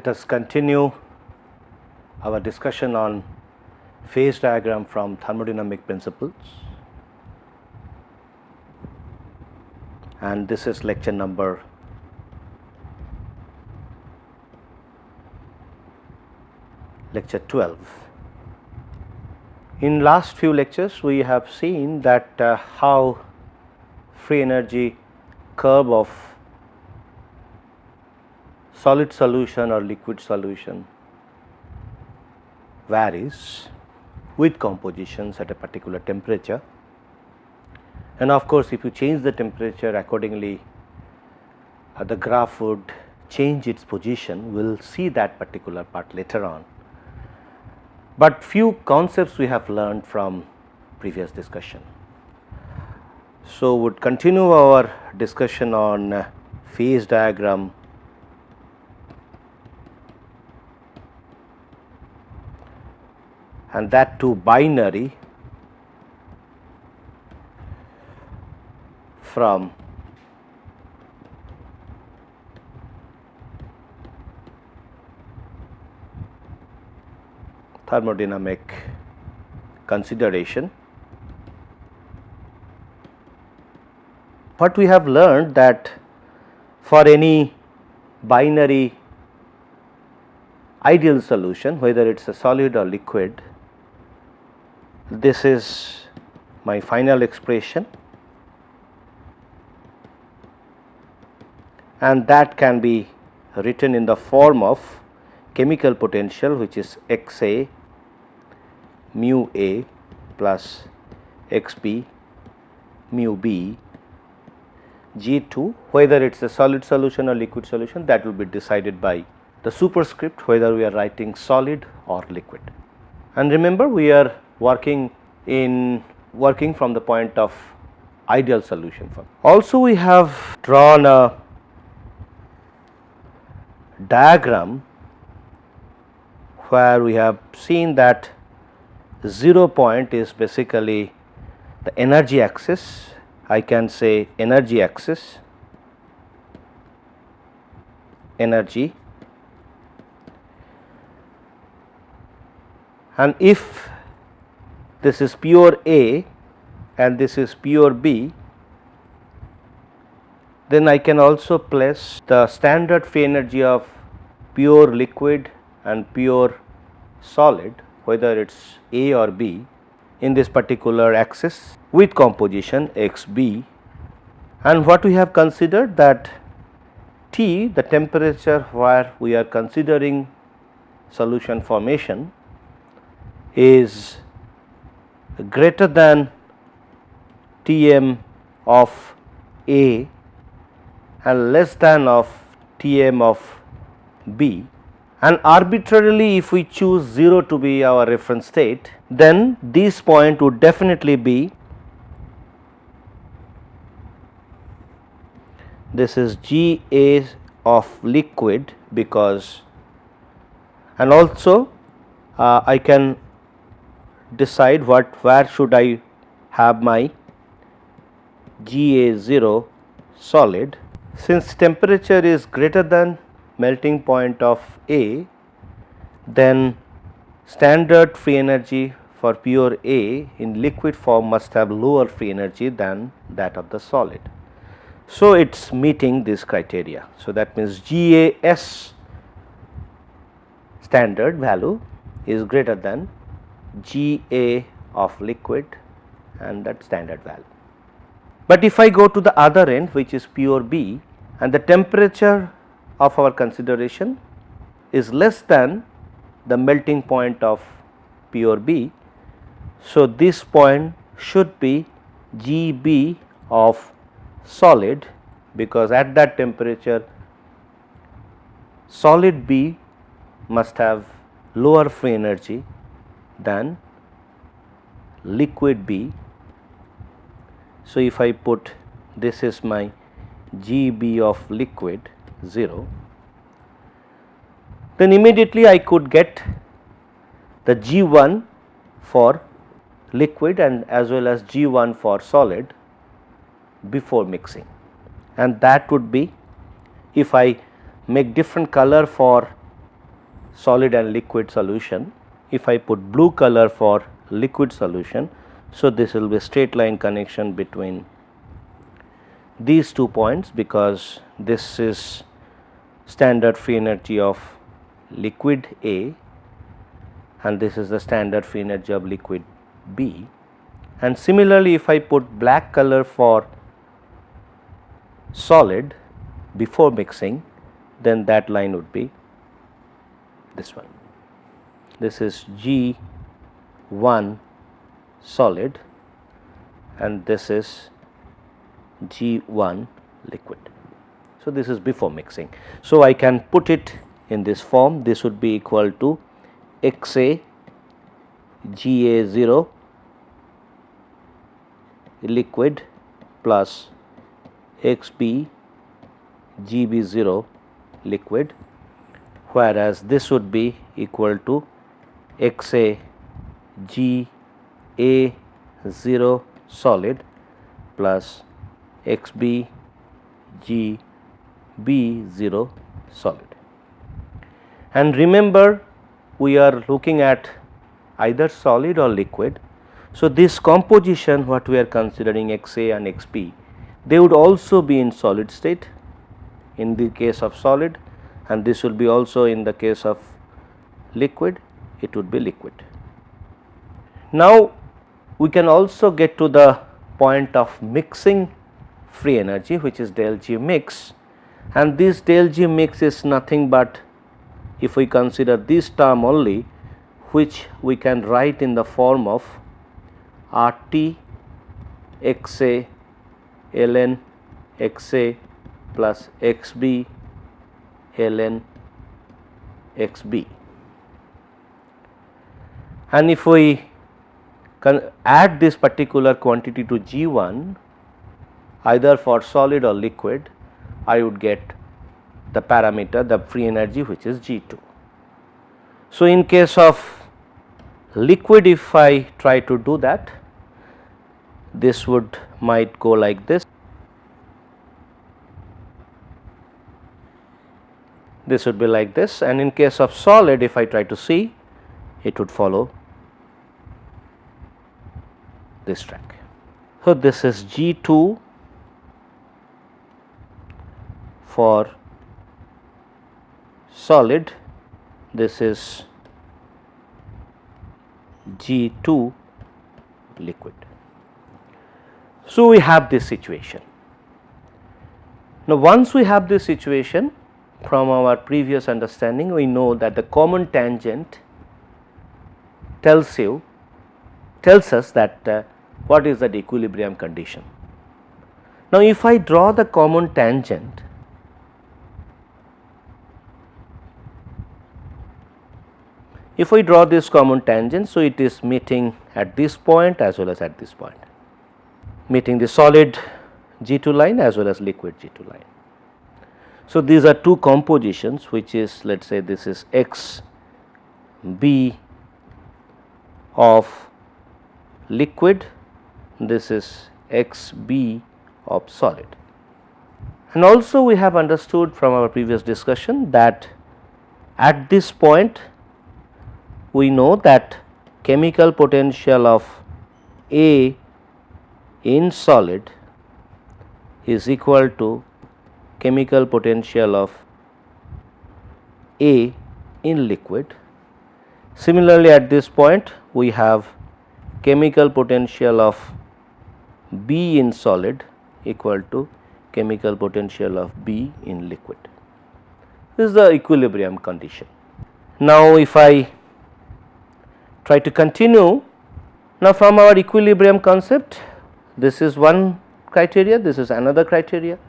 Let us continue our discussion on phase diagram from thermodynamic principles, and this is lecture number 12. In last few lectures we have seen that how free energy curve of solid solution or liquid solution varies with compositions at a particular temperature, and of course, if you change the temperature accordingly, the graph would change its position. We will see that particular part later on, but few concepts we have learned from previous discussion. So, would continue our discussion on phase diagram and that too binary from thermodynamic consideration. What we have learned that for any binary ideal solution, whether it is a solid or liquid, this is my final expression, and that can be written in the form of chemical potential, which is X A mu A plus X B mu B G2, whether it is a solid solution or liquid solution, that will be decided by the superscript whether we are writing solid or liquid. And remember, we are working from the point of ideal solution form. Also, we have drawn a diagram where we have seen that 0 point is basically the energy axis. I can say energy axis, energy, and if this is pure A and this is pure B, then I can also place the standard free energy of pure liquid and pure solid, whether it is A or B, in this particular axis with composition X B. And what we have considered that T, the temperature where we are considering solution formation, is greater than Tm of A and less than of Tm of B, and arbitrarily if we choose 0 to be our reference state, then this point would definitely be, this is Ga of liquid, because, and also I can decide where should I have my Ga0 solid. Since temperature is greater than melting point of A, then standard free energy for pure A in liquid form must have lower free energy than that of the solid. So, it is meeting this criteria. So, that means GAS standard value is greater than GA of liquid and that standard value. But if I go to the other end, which is pure B, and the temperature of our consideration is less than the melting point of pure B, so this point should be GB of solid, because at that temperature solid B must have lower free energy than liquid B. So, if I put this is my GB of liquid 0, then immediately I could get the G1 for liquid and as well as G1 for solid before mixing, and that would be, if I make different color for solid and liquid solution. If I put blue color for liquid solution, so this will be a straight line connection between these 2 points, because this is standard free energy of liquid A and this is the standard free energy of liquid B. And similarly, if I put black color for solid before mixing, then that line would be this one. This is G1 solid and this is G1 liquid. So, this is before mixing. So, I can put it in this form. This would be equal to XA GA0 liquid plus XB GB0 liquid, whereas this would be equal to XA GA0 solid plus XB GB0 solid. And remember, we are looking at either solid or liquid. So, this composition what we are considering XA and XB, they would also be in solid state in the case of solid, and this will be also in the case of liquid, it would be liquid. Now, we can also get to the point of mixing free energy, which is del G mix, and this del G mix is nothing but, if we consider this term only, which we can write in the form of RT XA ln XA plus XB ln XB. And if we add this particular quantity to G1 either for solid or liquid, I would get the parameter, the free energy, which is G2. So, in case of liquid, if I try to do that, this might go like this. This would be like this, and in case of solid, if I try to see, it would follow this track. So, this is G2 for solid, this is G2 liquid. So, we have this situation. Now, once we have this situation, from our previous understanding, we know that the common tangent tells us that what is the equilibrium condition. Now, if I draw the common tangent, if we draw this common tangent, so it is meeting at this point as well as at this point, meeting the solid G2 line as well as liquid G2 line. So, these are two compositions, which is, let us say, this is X B of liquid, this is X B of solid. And also we have understood from our previous discussion that at this point we know that chemical potential of A in solid is equal to chemical potential of A in liquid. Similarly, at this point we have chemical potential of B in solid equal to chemical potential of B in liquid. This is the equilibrium condition. Now, if I try to continue, now from our equilibrium concept, this is one criteria, this is another criteria,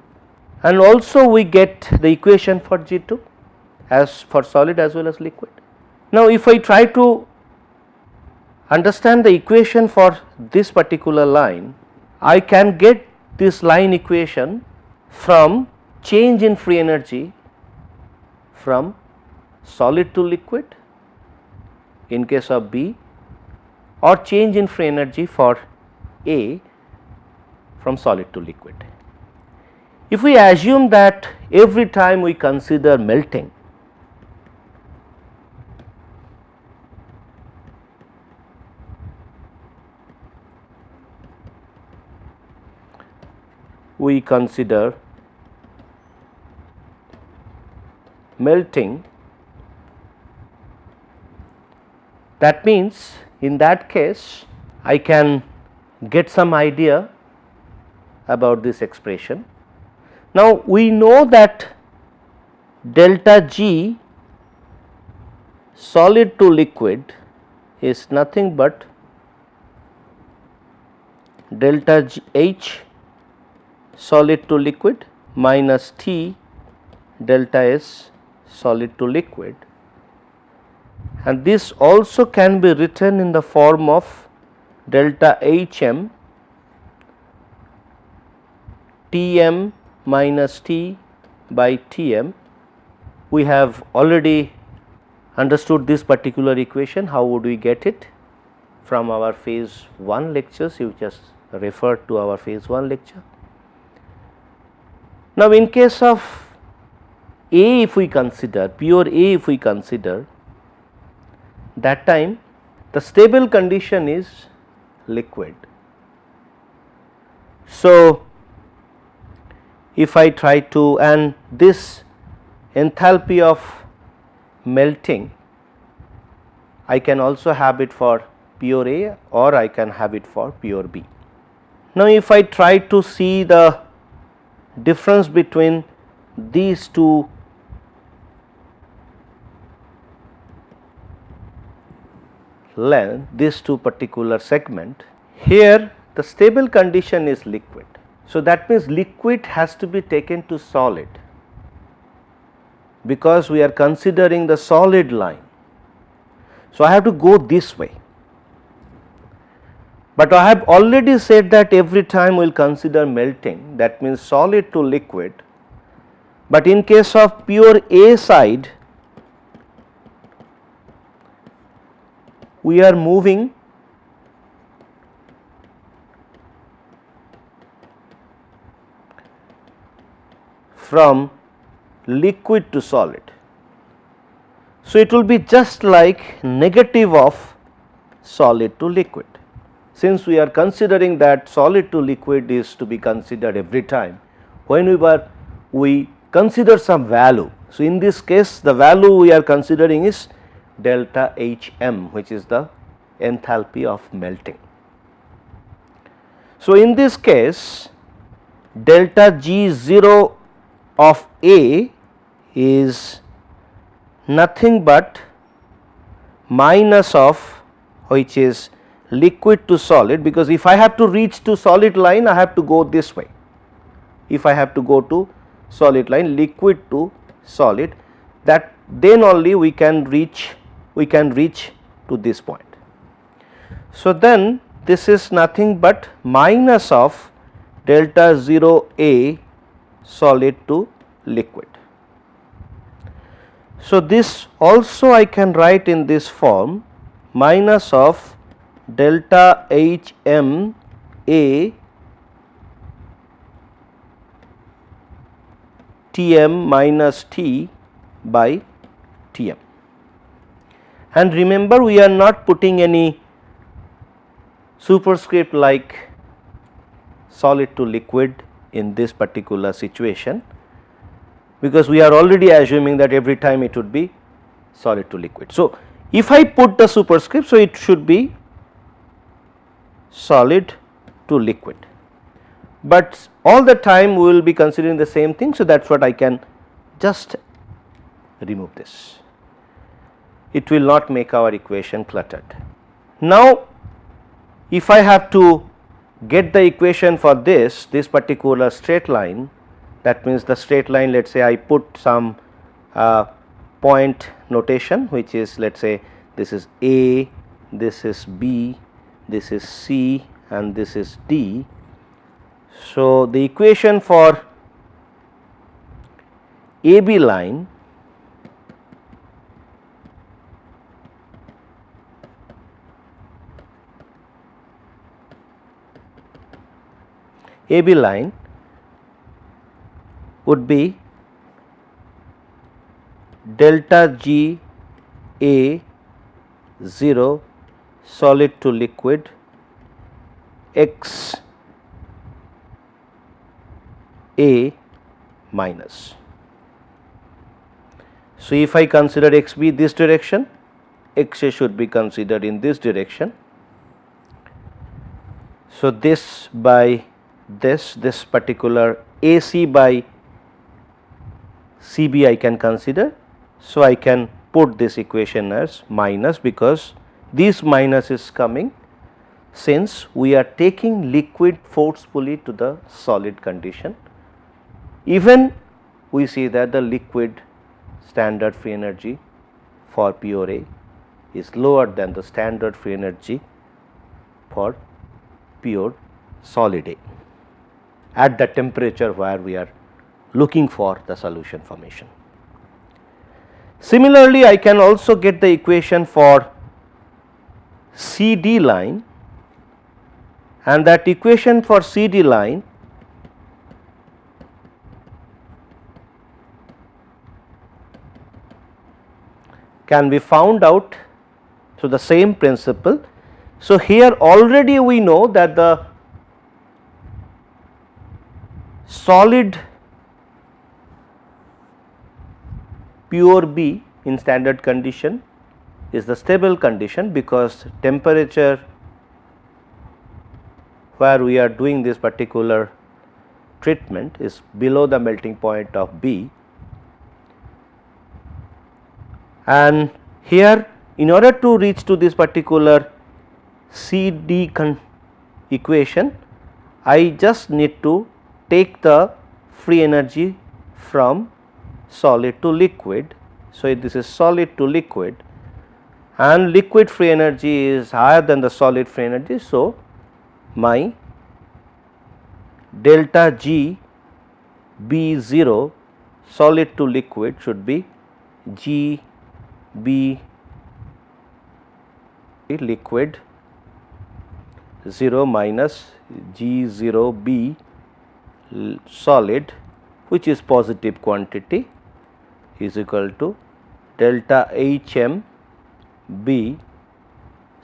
and also we get the equation for G2 as for solid as well as liquid. Now, if I try to understand the equation for this particular line, I can get this line equation from change in free energy from solid to liquid in case of B, or change in free energy for A from solid to liquid. If we assume that every time we consider melting, we consider melting, that means in that case I can get some idea about this expression. Now, we know that delta G solid to liquid is nothing but delta H solid to liquid minus T delta S solid to liquid, and this also can be written in the form of delta HM Tm minus T by Tm. We have already understood this particular equation. How would we get it? From our phase 1 lectures, you just refer to our phase 1 lecture. Now, in case of A, if we consider pure A, if we consider, that time the stable condition is liquid. So, if I try to, and this enthalpy of melting I can also have it for pure A or I can have it for pure B. Now, if I try to see the difference between these two length, these two particular segment, here the stable condition is liquid. So, that means liquid has to be taken to solid, because we are considering the solid line. So, I have to go this way, but I have already said that every time we will consider melting, that means solid to liquid, but in case of pure A side we are moving from liquid to solid. So, it will be just like negative of solid to liquid. Since we are considering that solid to liquid is to be considered every time when we consider some value. So, in this case the value we are considering is delta Hm, which is the enthalpy of melting. So, in this case delta G0 of A is nothing but minus of, which is liquid to solid, because if I have to reach to solid line I have to go this way. If I have to go to solid line, liquid to solid, that then only we can reach to this point. So, then this is nothing but minus of delta 0 A solid to liquid. So, this also I can write in this form, minus of delta Hm A Tm minus T by Tm. And remember, we are not putting any superscript like solid to liquid in this particular situation, because we are already assuming that every time it would be solid to liquid. So, if I put the superscript, so it should be solid to liquid, but all the time we will be considering the same thing. So, that is what I can just remove this. It will not make our equation cluttered. Now, if I have to get the equation for this particular straight line, that means the straight line, let us say I put some point notation, which is, let us say this is A, this is B, this is C and this is D. So, the equation for AB line would be delta G A 0 solid to liquid x A minus. So, if I consider xb this direction, xa should be considered in this direction. So, this by this particular AC by CB I can consider. So, I can put this equation as minus, because this minus is coming since we are taking liquid forcefully to the solid condition. Even we see that the liquid standard free energy for pure A is lower than the standard free energy for pure solid A at the temperature where we are looking for the solution formation. Similarly, I can also get the equation for CD line, and that equation for CD line can be found out through the same principle. So, here already we know that the solid pure B in standard condition is the stable condition, because temperature where we are doing this particular treatment is below the melting point of B. And here, in order to reach to this particular CD equation, I just need to take the free energy from solid to liquid. So, this is solid to liquid, and liquid free energy is higher than the solid free energy. So, my delta G B0 solid to liquid should be G B liquid 0 minus G0 B solid, which is positive quantity, is equal to delta HM B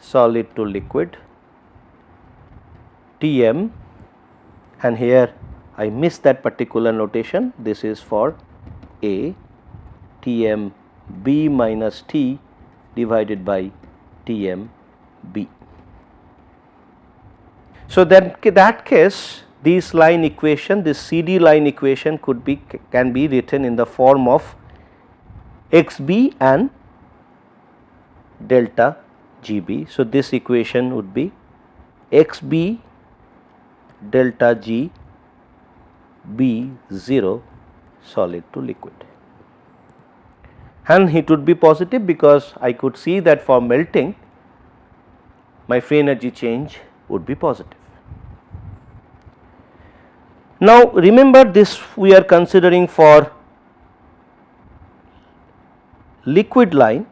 solid to liquid Tm, and here I missed that particular notation. This is for A, Tm B minus T divided by Tm B. So, then in that case, this line equation, this CD line equation can be written in the form of xb and delta Gb. So, this equation would be xb delta G B0 solid to liquid, and it would be positive because I could see that for melting my free energy change would be positive. Now, remember this we are considering for liquid line,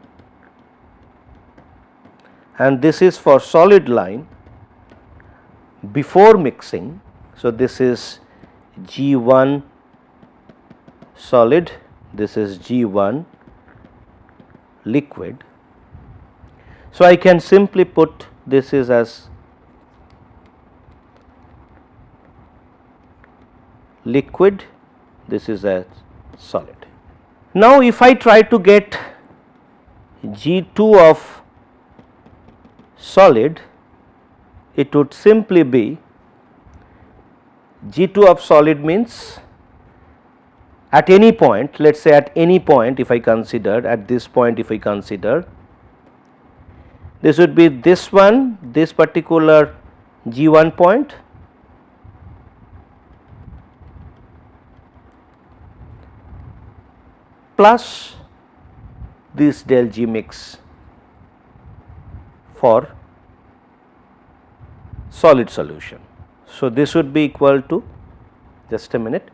and this is for solid line before mixing. So, this is G1 solid, this is G1 liquid. So, I can simply put this is as liquid, this is as solid. Now, if I try to get G2 of solid, it would simply be G2 of solid means at any point, let us say at any point, if I consider at this point, if I consider this would be this one, this particular G1 point plus this del G mix for solid solution. So, this would be equal to, just a minute.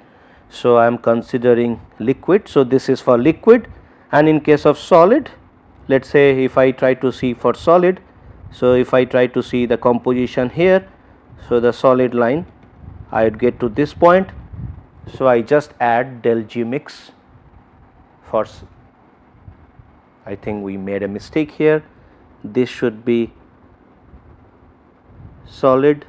So, I am considering liquid. So, this is for liquid, and in case of solid, let us say if I try to see for solid. So, if I try to see the composition here, so the solid line I would get to this point. So, I just add del G mix for, I think we made a mistake here, this should be solid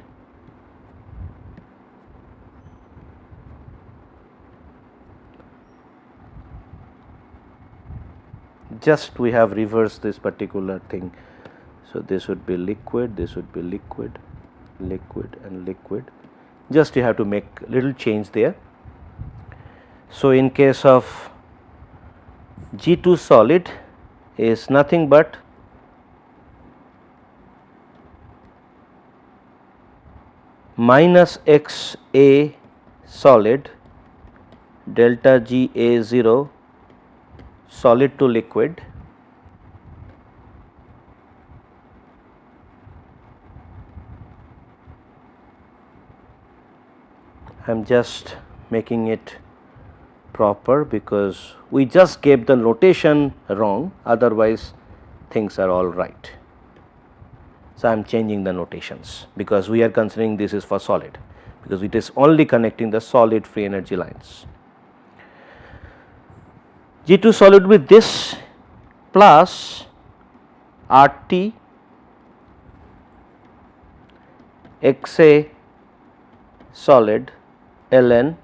just we have reversed this particular thing. So, this would be liquid, this would be liquid, liquid and liquid, just you have to make little change there. So, in case of G2 solid is nothing but minus X A solid delta G A 0 solid to liquid I am just making it proper because we just gave the notation wrong, otherwise things are all right. So, I am changing the notations because we are considering this is for solid, because it is only connecting the solid free energy lines. G2 solid with this plus RT XA solid ln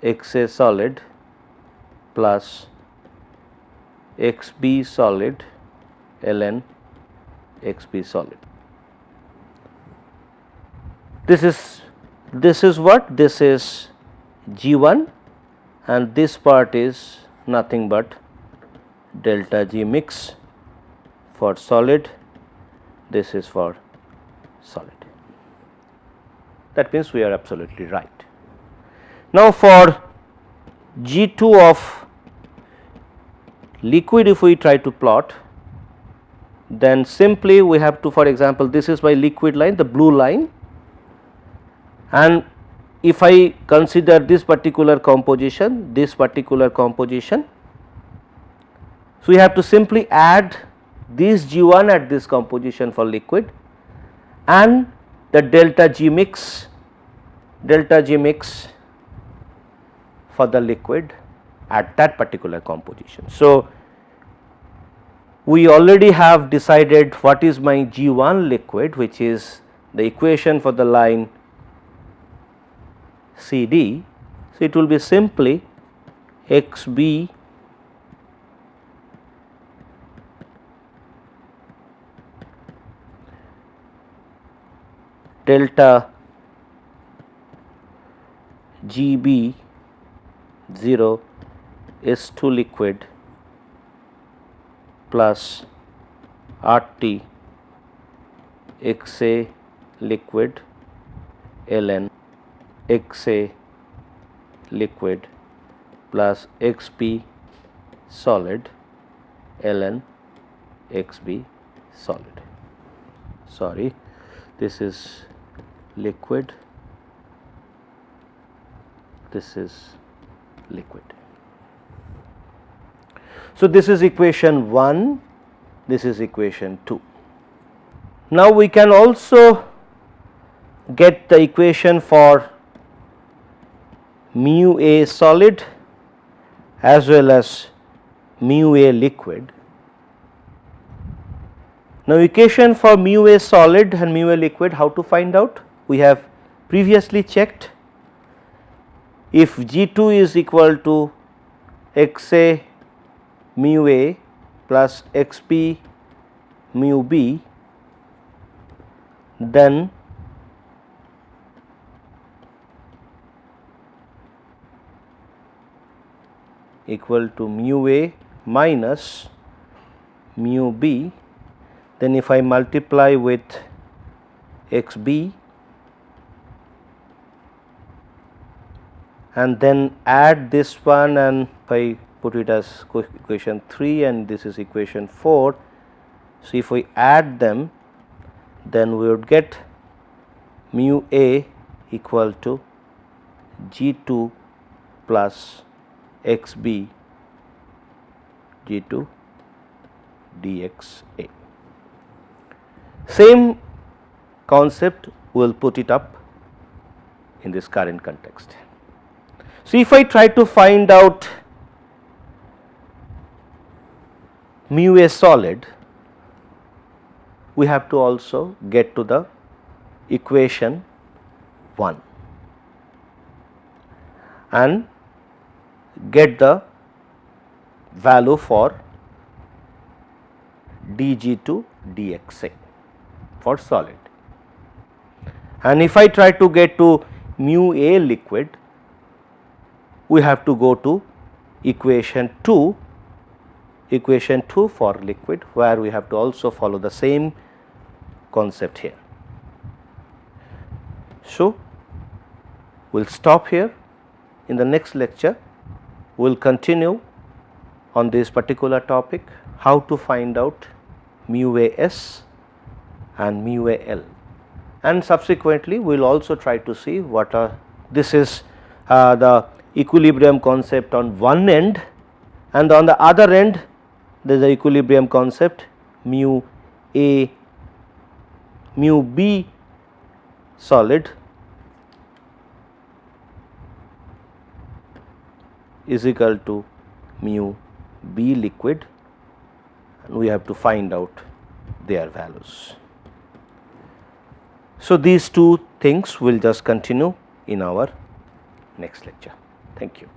XA solid plus XB solid ln XB solid. This is what? This is G1 and this part is nothing but delta G mix for solid, this is for solid. That means we are absolutely right. Now, for G2 of liquid, if we try to plot, then simply we have to, for example, this is my liquid line, the blue line, and if I consider this particular composition, so we have to simply add this G1 at this composition for liquid and the delta G mix for the liquid at that particular composition. So, we already have decided what is my G1 liquid, which is the equation for the line CD. So, it will be simply XB delta GB 0 is to liquid plus RT XA liquid ln XA liquid plus XB solid ln XB solid. Sorry, this is liquid, this is liquid. So, this is equation 1, this is equation 2. Now, we can also get the equation for mu A solid as well as mu A liquid. Now, equation for mu A solid and mu A liquid, how to find out? We have previously checked. If G2 is equal to XA mu A plus XB mu B, then equal to mu A minus mu B, then if I multiply with XB and then add this one, and if I put it as equation 3 and this is equation 4. So, if we add them, then we would get mu A equal to G2 plus XB G2 dXA. Same concept, we will put it up in this current context. So, if I try to find out mu A solid, we have to also get to the equation 1 and get the value for dG to dXA for solid. And if I try to get to mu A liquid, we have to go to equation 2 for liquid, where we have to also follow the same concept here. So, we will stop here. In the next lecture, we will continue on this particular topic, how to find out mu A(S) and mu A(L), and subsequently we will also try to see what are, this is the equilibrium concept on one end, and on the other end there is the equilibrium concept mu B solid is equal to mu B liquid, and we have to find out their values. So, these two things will just continue in our next lecture. Thank you.